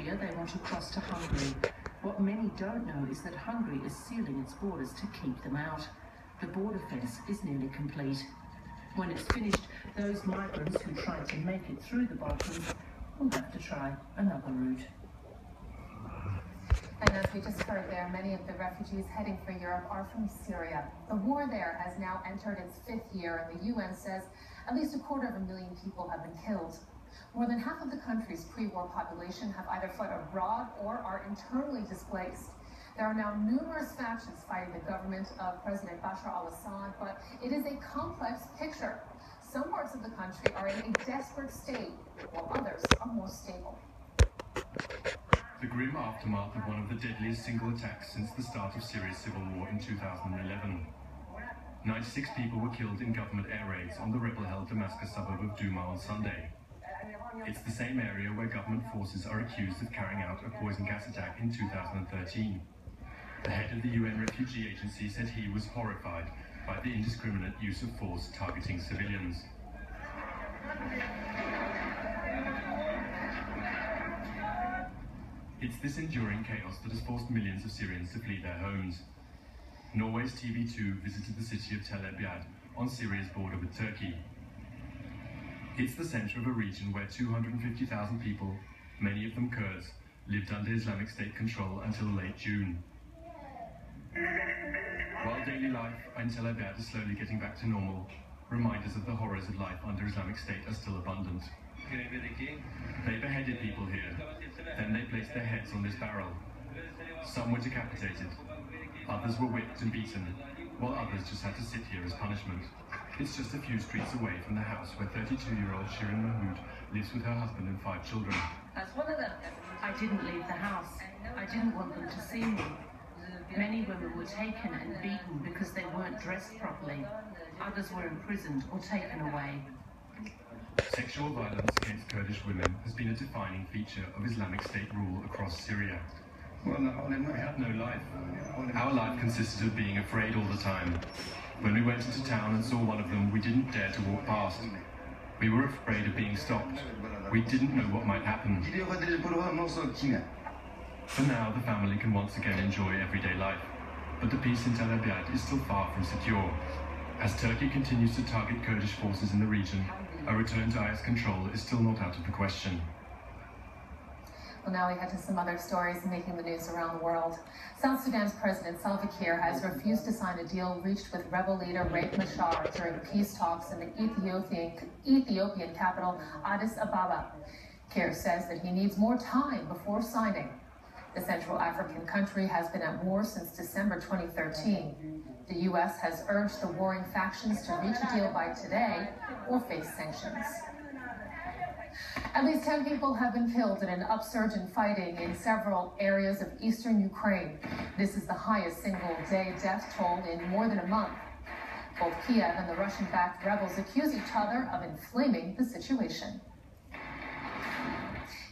Syria, they want to cross to Hungary. What many don't know is that Hungary is sealing its borders to keep them out. The border fence is nearly complete. When it's finished, those migrants who tried to make it through the Balkans will have to try another route. And as we just heard there, many of the refugees heading for Europe are from Syria. The war there has now entered its 5th year, and the UN says at least 250,000 people have been killed. More than half of the country's pre-war population have either fled abroad or are internally displaced. There are now numerous factions fighting the government of President Bashar al-Assad, but it is a complex picture. Some parts of the country are in a desperate state, while others are more stable. The grim aftermath of one of the deadliest single attacks since the start of Syria's civil war in 2011. 96 people were killed in government air raids on the rebel-held Damascus suburb of Douma on Sunday. It's the same area where government forces are accused of carrying out a poison gas attack in 2013. The head of the UN Refugee Agency said he was horrified by the indiscriminate use of force targeting civilians. It's this enduring chaos that has forced millions of Syrians to flee their homes. Norway's TV2 visited the city of Tel Abyad on Syria's border with Turkey. It's the center of a region where 250,000 people, many of them Kurds, lived under Islamic State control until late June. While daily life in Tel Abyad is slowly getting back to normal, reminders of the horrors of life under Islamic State are still abundant. They beheaded people here, then they placed their heads on this barrel. Some were decapitated, others were whipped and beaten, while others just had to sit here as punishment. It's just a few streets away from the house where 32-year-old Shirin Mahmoud lives with her husband and 5 children. I didn't leave the house. I didn't want them to see me. Many women were taken and beaten because they weren't dressed properly. Others were imprisoned or taken away. Sexual violence against Kurdish women has been a defining feature of Islamic State rule across Syria. We had no life. Our life consisted of being afraid all the time. When we went into town and saw one of them, we didn't dare to walk past. We were afraid of being stopped. We didn't know what might happen. For now, the family can once again enjoy everyday life. But the peace in Tel Abyad is still far from secure. As Turkey continues to target Kurdish forces in the region, a return to IS control is still not out of the question. Well, now we head to some other stories making the news around the world. South Sudan's President Salva Kiir has refused to sign a deal reached with rebel leader Riek Machar during peace talks in the Ethiopian capital, Addis Ababa. Kiir says that he needs more time before signing. The Central African country has been at war since December 2013. The U.S. has urged the warring factions to reach a deal by today or face sanctions. At least 10 people have been killed in an upsurge in fighting in several areas of eastern Ukraine. This is the highest single-day death toll in more than a month. Both Kiev and the Russian-backed rebels accuse each other of inflaming the situation.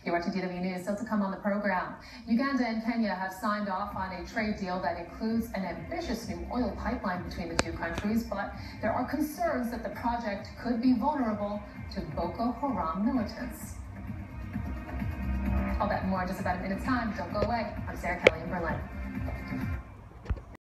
You're watching DW News. Still to come on the program. Uganda and Kenya have signed off on a trade deal that includes an ambitious new oil pipeline between the two countries, but there are concerns that the project could be vulnerable to Boko Haram militants. All that and more in just about a minute's time. Don't go away. I'm Sarah Kelly in Berlin.